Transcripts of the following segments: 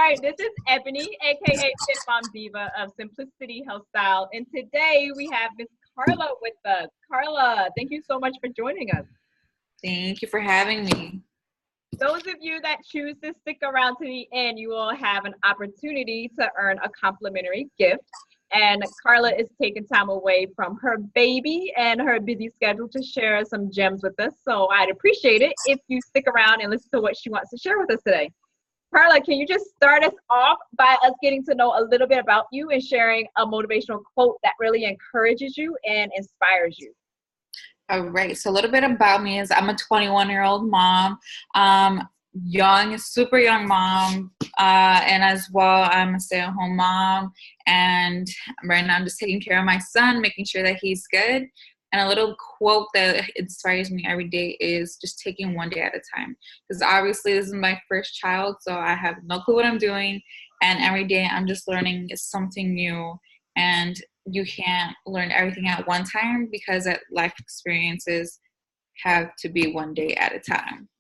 right, this is Ebonie, a.k.a. Fit Mom Diva of Simplicity Health Style. And today we have Miss Karla with us. Karla, thank you so much for joining us. Thank you for having me. Those of you that choose to stick around to the end, you will have an opportunity to earn a complimentary gift. And Karla is taking time away from her baby and her busy schedule to share some gems with us. So I'd appreciate it if you stick around and listen to what she wants to share with us today. Karla, can you just start us off by us getting to know a little bit about you and sharing a motivational quote that really encourages you and inspires you? All right. So a little bit about me is I'm a 21-year-old mom, super young mom, and as well, I'm a stay-at-home mom. And right now I'm just taking care of my son, making sure that he's good. And a little quote that inspires me every day is just taking one day at a time. Because obviously this is my first child, so I have no clue what I'm doing. And every day I'm just learning something new. And you can't learn everything at one time because life experiences have to be one day at a time.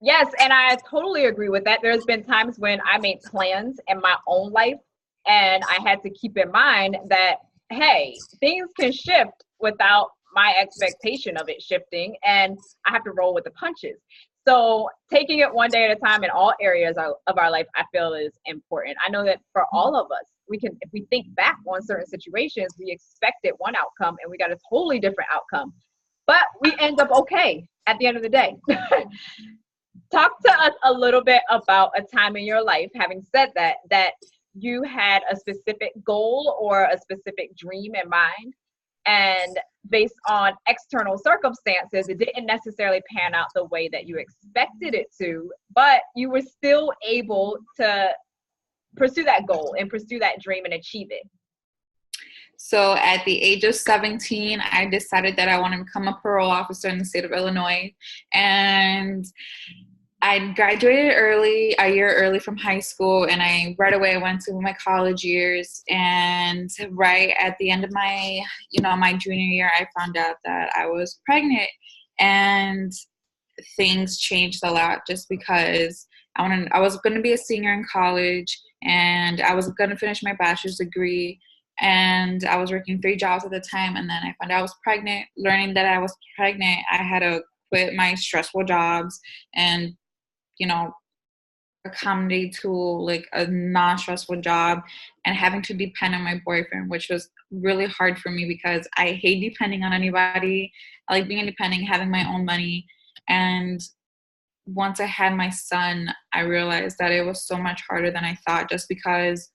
Yes, and I totally agree with that. There's been times when I made plans in my own life, and I had to keep in mind that, hey, things can shift without my expectation of it shifting, and I have to roll with the punches. So taking it one day at a time in all areas of our life, I feel is important. I know that for all of us, if we think back on certain situations, we expected one outcome and we got a totally different outcome, but we end up okay at the end of the day. Talk to us a little bit about a time in your life, having said that you had a specific goal or a specific dream in mind, and based on external circumstances, it didn't necessarily pan out the way that you expected it to, but you were still able to pursue that goal and pursue that dream and achieve it. So at the age of 17, I decided that I wanted to become a parole officer in the state of Illinois. And I graduated a year early from high school, and I right away went to my college years. And right at the end of my junior year, I found out that I was pregnant, and things changed a lot just because I was going to be a senior in college, and I was going to finish my bachelor's degree, and I was working 3 jobs at the time. And then I found out I was pregnant. Learning that I was pregnant, I had to quit my stressful jobs and accommodate to like a non-stressful job, and having to depend on my boyfriend, which was really hard for me because I hate depending on anybody. I like being independent, having my own money. And once I had my son, I realized that it was so much harder than I thought, just because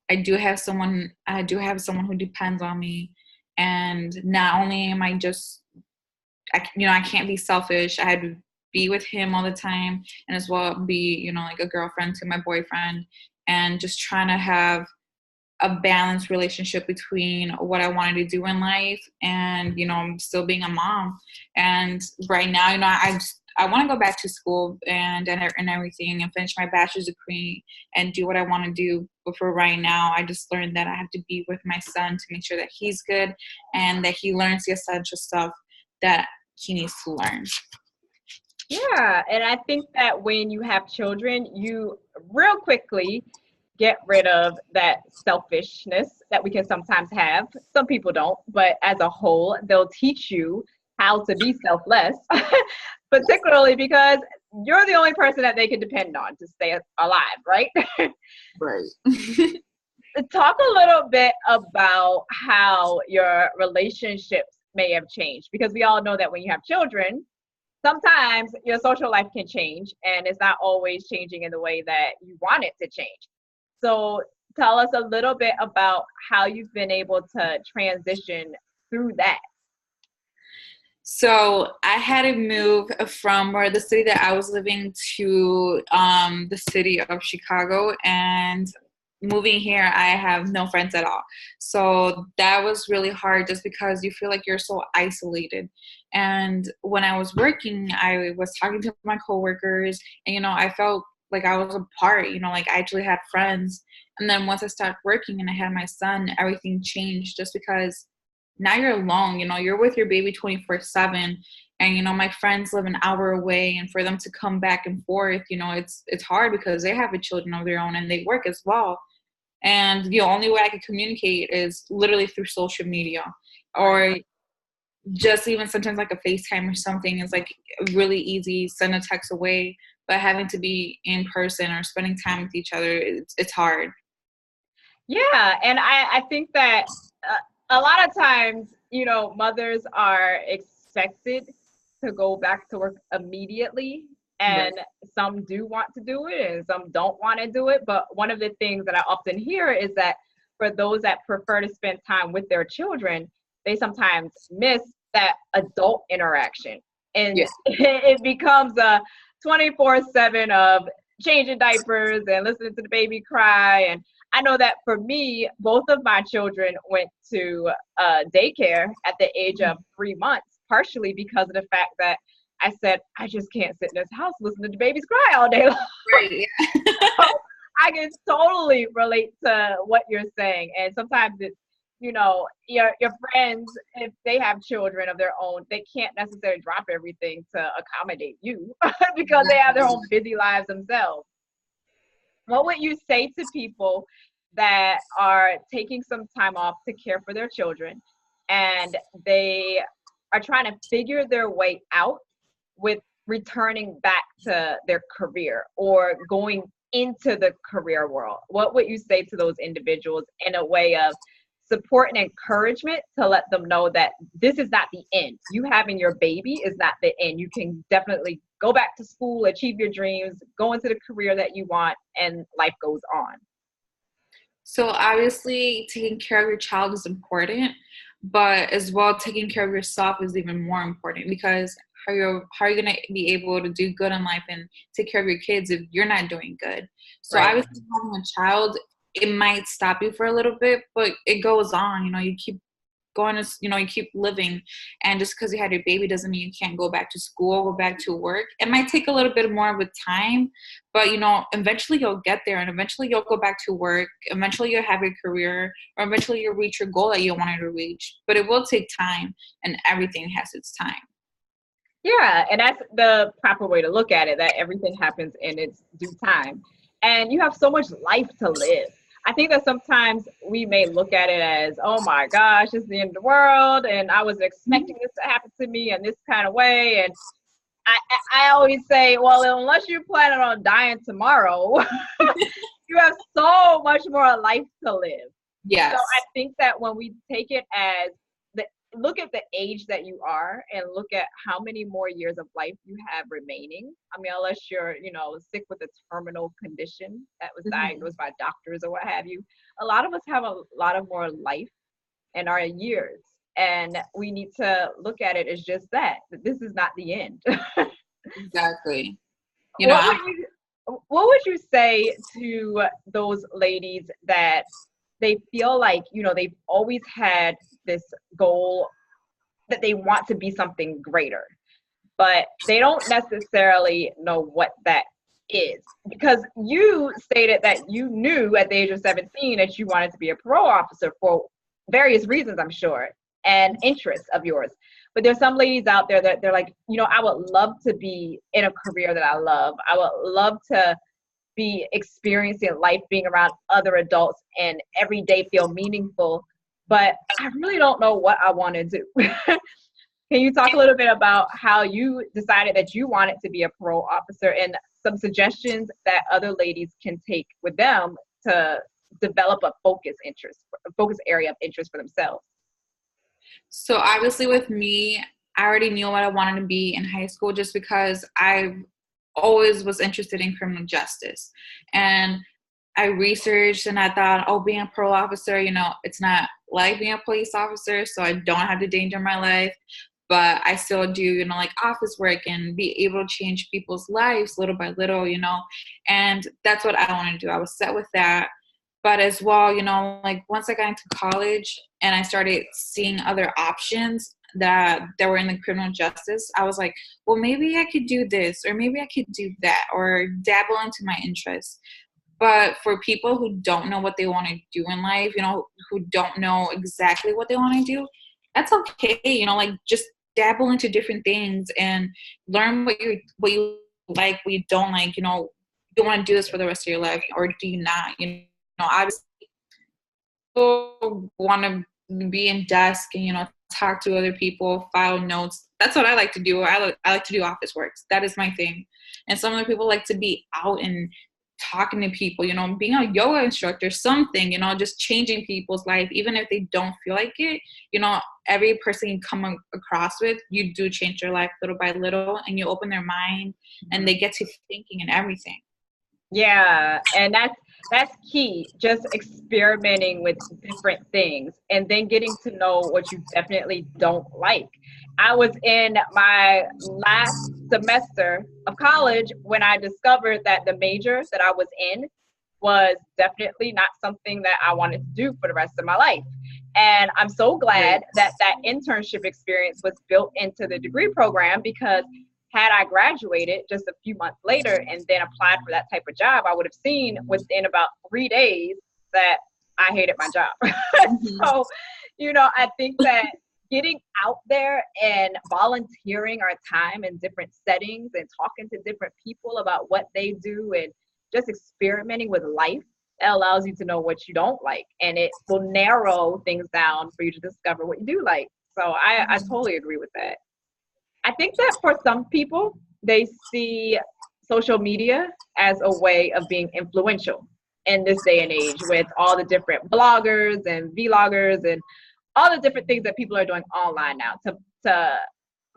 I do have someone who depends on me. And not only am I I can't be selfish. I had to be with him all the time, and as well be, like a girlfriend to my boyfriend, and just trying to have a balanced relationship between what I wanted to do in life and, still being a mom. And right now, I want to go back to school and everything and finish my bachelor's degree and do what I want to do. But for right now, I just learned that I have to be with my son to make sure that he's good and that he learns the essential stuff that he needs to learn. Yeah, and I think that when you have children, you real quickly get rid of that selfishness that we can sometimes have. Some people don't, but as a whole, they'll teach you how to be selfless, particularly because you're the only person that they can depend on to stay alive, right? Right. Talk a little bit about how your relationships may have changed, because we all know that when you have children, sometimes your social life can change, and it's not always changing in the way that you want it to change. So tell us a little bit about how you've been able to transition through that. So I had to move from the city that I was living to the city of Chicago, and moving here, I have no friends at all. So that was really hard just because you feel like you're so isolated. And when I was working, I was talking to my coworkers, and, I felt like I was a part, like I actually had friends. And then once I started working and I had my son, everything changed just because now you're alone, you know, you're with your baby 24/7. And, you know, my friends live an hour away, and for them to come back and forth, you know, it's hard because they have children of their own and they work as well. And the only way I can communicate is literally through social media, or just even sometimes like a FaceTime or something is like really easy, send a text away. But having to be in person or spending time with each other, it's hard. Yeah, and I think that a lot of times, you know, mothers are expected to go back to work immediately, Right. and some do want to do it and some don't want to do it. But one of the things that I often hear is that for those that prefer to spend time with their children, they sometimes miss that adult interaction. And Yeah. it becomes a 24/7 of changing diapers and listening to the baby cry. And I know that for me, both of my children went to daycare at the age of 3 months, partially because of the fact that I said, I just can't sit in this house listening to babies cry all day long. Right. So I can totally relate to what you're saying. And sometimes it's, you know, your friends, if they have children of their own, they can't necessarily drop everything to accommodate you because they have their own busy lives themselves. What would you say to people that are taking some time off to care for their children and they are trying to figure their way out with returning back to their career or going into the career world? What would you say to those individuals in a way of support and encouragement to let them know that this is not the end? You having your baby is not the end. You can definitely go back to school, achieve your dreams, go into the career that you want, and life goes on. So obviously taking care of your child is important, but as well taking care of yourself is even more important, because how are you gonna be able to do good in life and take care of your kids if you're not doing good? So Right. obviously having a child, it might stop you for a little bit, but it goes on. You know, you keep going to, you know, you keep living. And just because you had your baby doesn't mean you can't go back to school, go back to work. It might take a little bit more of a time, but, you know, eventually you'll get there, and eventually you'll go back to work. Eventually you'll have your career, or eventually you'll reach your goal that you wanted to reach. But it will take time, and everything has its time. Yeah, and that's the proper way to look at it, that everything happens in its due time. And you have so much life to live. I think that sometimes we may look at it as, oh my gosh, it's the end of the world, and I was expecting this to happen to me in this kind of way. And I always say, well, unless you're planning on dying tomorrow, you have so much more life to live. So Yes. I think that when we take it as look at the age that you are and look at how many more years of life you have remaining. I mean, unless you're, you know, sick with a terminal condition that was Mhm. diagnosed by doctors or what have you. A lot of us have a lot of more life in our years. And we need to look at it as just that this is not the end. Exactly. You know, What would you what would you say to those ladies that they feel like, you know, they've always had this goal that they want to be something greater, but they don't necessarily know what that is? Because you stated that you knew at the age of 17 that you wanted to be a parole officer for various reasons, I'm sure, and interests of yours. But there's some ladies out there that they're like, you know, I would love to be in a career that I love. I would love to be experiencing life, being around other adults, and every day feel meaningful. But I really don't know what I want to do. Can you talk a little bit about how you decided that you wanted to be a parole officer and some suggestions that other ladies can take with them to develop a focus area of interest for themselves? So obviously with me, I already knew what I wanted to be in high school, just because I always was interested in criminal justice. And I researched and I thought, oh, being a parole officer, you know, it's not like being a police officer, so I don't have to danger my life. But I still do, you know, like office work and be able to change people's lives little by little, you know. And that's what I want to do. I was set with that. But as well, you know, like once I got into college and I started seeing other options that were in the criminal justice, I was like, well, maybe I could do this, or maybe I could do that, or dabble into my interests. But for people who don't know what they want to do in life, you know, who don't know exactly what they want to do, that's okay. You know, like just dabble into different things and learn what you like, what you don't like. You know, you want to do this for the rest of your life, or do you not? You know, obviously, people want to be in desk and, you know, talk to other people, file notes. That's what I like to do. I like to do office work. That is my thing. And some other people like to be out and talking to people, you know, being a yoga instructor, something, you know, just changing people's life, even if they don't feel like it. You know, every person you come across with, you do change their life little by little, and you open their mind and they get to thinking and everything. Yeah, and that's key. Just experimenting with different things and then getting to know what you definitely don't like. I was in my last semester of college when I discovered that the major that I was in was definitely not something that I wanted to do for the rest of my life. And I'm so glad that that internship experience was built into the degree program, because had I graduated just a few months later and then applied for that type of job, I would have seen within about 3 days that I hated my job. So, you know, I think that getting out there and volunteering our time in different settings and talking to different people about what they do and just experimenting with life, that allows you to know what you don't like, and it will narrow things down for you to discover what you do like. So I totally agree with that. I think that for some people, they see social media as a way of being influential in this day and age, with all the different bloggers and vloggers and all the different things that people are doing online now to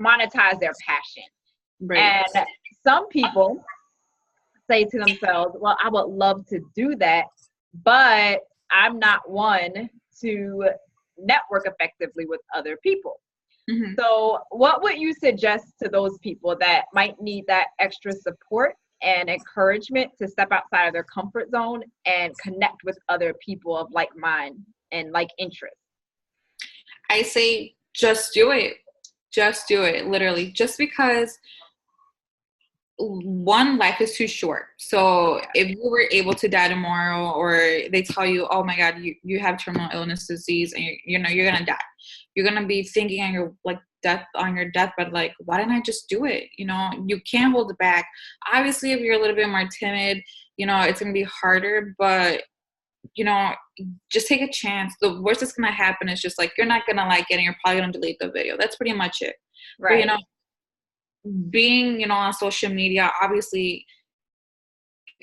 monetize their passion. Right. And some people say to themselves, well, I would love to do that, but I'm not one to network effectively with other people. Mm-hmm. So what would you suggest to those people that might need that extra support and encouragement to step outside of their comfort zone and connect with other people of like mind and like interests? I say just do it. Just do it, literally. Just because one, life is too short. So if you were able to die tomorrow, or they tell you, oh my God, you have terminal illness disease, and you know you're gonna die, you're gonna be thinking on your deathbed, like, why didn't I just do it? You know, you can't hold it back. Obviously, if you're a little bit more timid, you know, it's gonna be harder, but you know, just take a chance. The worst that's gonna happen is just like you're not gonna like it and you're probably gonna delete the video. That's pretty much it. But you Right. know, being, you know, on social media, obviously,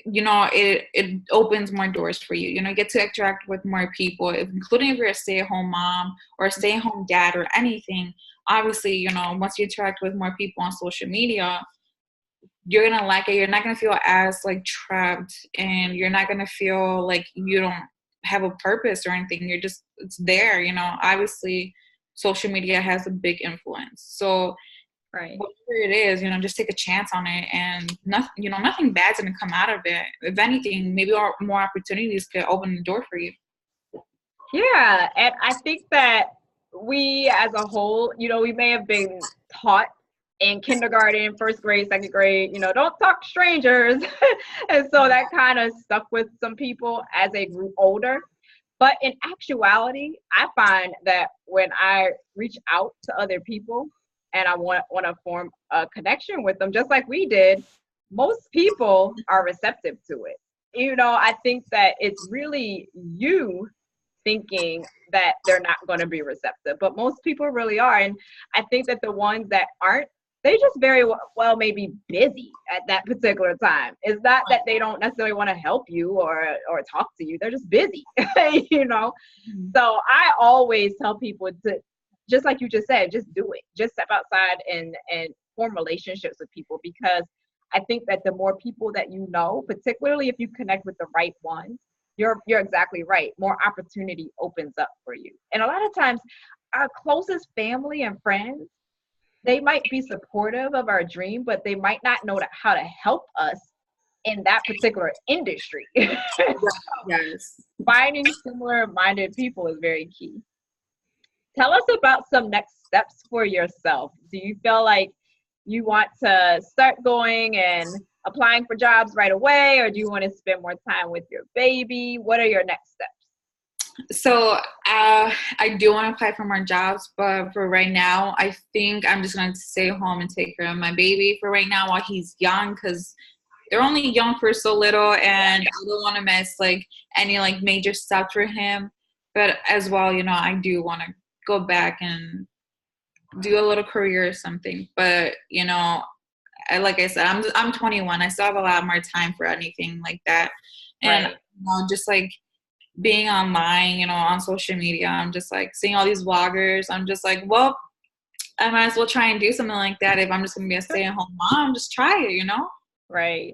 you know, it opens more doors for you. You know, you get to interact with more people, including if you're a stay-at-home mom or a stay-at-home dad or anything. Obviously, you know, once you interact with more people on social media, you're gonna like it. You're not gonna feel as like trapped, and you're not gonna feel like you don't have a purpose or anything. You're just, it's there. You know, obviously, social media has a big influence. So Right. whatever it is, you know, just take a chance on it, and nothing, you know, nothing bad's gonna come out of it. If anything, maybe more opportunities could open the door for you. Yeah, and I think that we as a whole, you know, we may have been taught in kindergarten, first grade, second grade, you know, don't talk to strangers. And so that kind of stuck with some people as they grew older. But in actuality, I find that when I reach out to other people and I want to form a connection with them, just like we did, most people are receptive to it. You know, I think that it's really you thinking that they're not going to be receptive, but most people really are. And I think that the ones that aren't, they just very well may be busy at that particular time. It's not that they don't necessarily want to help you or talk to you. They're just busy, you know? So I always tell people to, just like you just said, just do it. Just step outside and form relationships with people, because I think that the more people that you know, particularly if you connect with the right ones, you're exactly right. More opportunity opens up for you. And a lot of times our closest family and friends, they might be supportive of our dream, but they might not know how to help us in that particular industry. Yes. Finding similar minded people is very key. Tell us about some next steps for yourself. Do you feel like you want to start going and applying for jobs right away, or do you want to spend more time with your baby? What are your next steps? So I do want to apply for more jobs, but for right now, I think I'm just going to stay home and take care of my baby for right now while he's young, because they're only young for so little, and I don't want to miss like any like major steps for him. But as well, you know, I do want to go back and do a little career or something. But you know, like I said, I'm 21. I still have a lot more time for anything like that, and Right. you know, just like being online, you know, on social media, I'm just like seeing all these vloggers. I'm just like, well, I might as well try and do something like that. If I'm just gonna be a stay-at-home mom, just try it, you know? Right.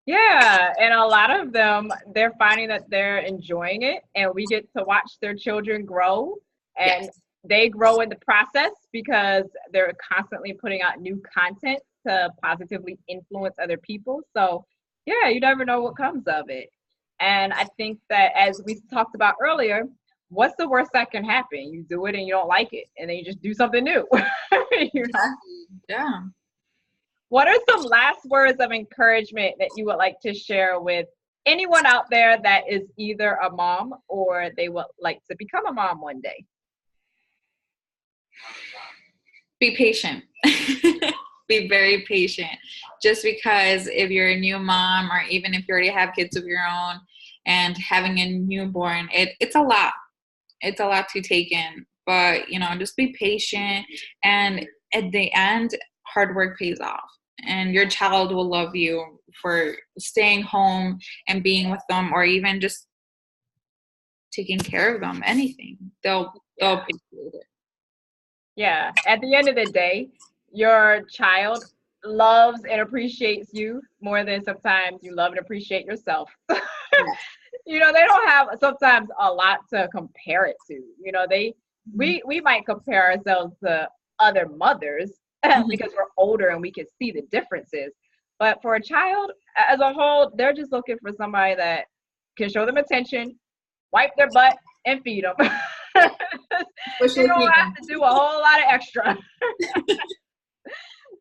Yeah, and a lot of them, they're finding that they're enjoying it, and we get to watch their children grow, and Yes. they grow in the process because they're constantly putting out new content to positively influence other people. So, yeah, you never know what comes of it. And I think that, as we talked about earlier, what's the worst that can happen? You do it and you don't like it, and then you just do something new. You know? Exactly. Yeah. What are some last words of encouragement that you would like to share with anyone out there that is either a mom or they would like to become a mom one day? Be patient. Be very patient. Just because if you're a new mom, or even if you already have kids of your own and having a newborn, it's a lot. It's a lot to take in. But, you know, just be patient. And at the end, hard work pays off. And your child will love you for staying home and being with them, or even just taking care of them. Anything. They'll Yeah. appreciate it. Yeah. At the end of the day, your child loves and appreciates you more than sometimes you love and appreciate yourself. Yes. You know, they don't have sometimes a lot to compare it to. You know, Mhm. we might compare ourselves to other mothers Mhm. because we're older and we can see the differences. But for a child as a whole, they're just looking for somebody that can show them attention, wipe their butt, and feed them. You Especially don't feed have them. to do a whole lot of extra.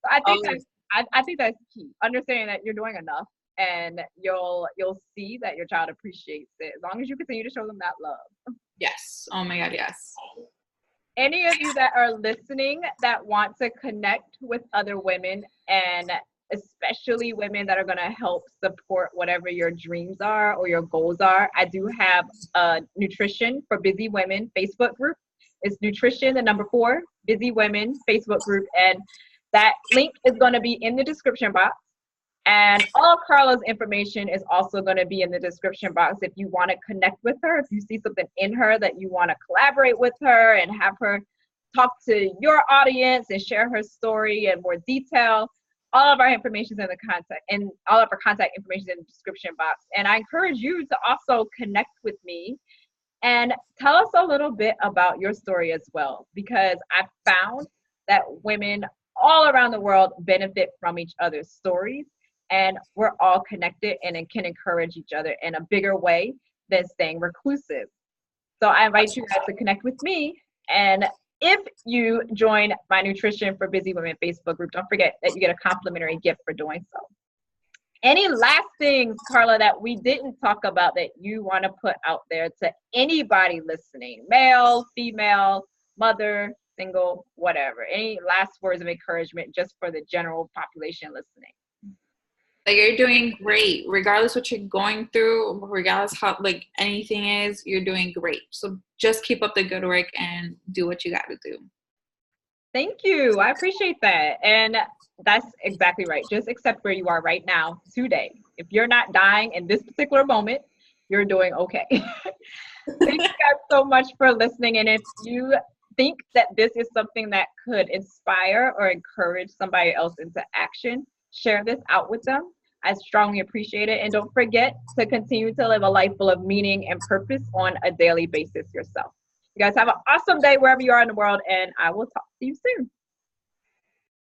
I think Oh, that I think that's key. Understanding that you're doing enough, and you'll see that your child appreciates it as long as you continue to show them that love. yes. Oh my God, yes. Any of you that are listening that want to connect with other women, and especially women that are going to help support whatever your dreams are or your goals are, I do have a Nutrition for Busy Women Facebook group. It's Nutrition, the number 4, Busy Women Facebook group. And that link is going to be in the description box. And all of Karla's information is also going to be in the description box if you want to connect with her, if you see something in her that you want to collaborate with her and have her talk to your audience and share her story in more detail. All of our information is in the contact, and all of our contact information is in the description box. And I encourage you to also connect with me and tell us a little bit about your story as well, because I found that women all around the world benefit from each other's stories, and we're all connected and it can encourage each other in a bigger way than staying reclusive. So I invite you guys to connect with me. And if you join my Nutrition for Busy Women Facebook group, don't forget that you get a complimentary gift for doing so. Any last things, Karla, that we didn't talk about that you want to put out there to anybody listening, male, female, mother, single, whatever? Any last words of encouragement just for the general population listening? Like, you're doing great. Regardless what you're going through, regardless how like anything is, you're doing great. So just keep up the good work and do what you got to do. Thank you. I appreciate that. And that's exactly right. Just accept where you are right now, today. If you're not dying in this particular moment, you're doing okay. Thank you guys so much for listening. And if you think that this is something that could inspire or encourage somebody else into action, share this out with them. I strongly appreciate it. And don't forget to continue to live a life full of meaning and purpose on a daily basis yourself. You guys have an awesome day wherever you are in the world, and I will talk to you soon.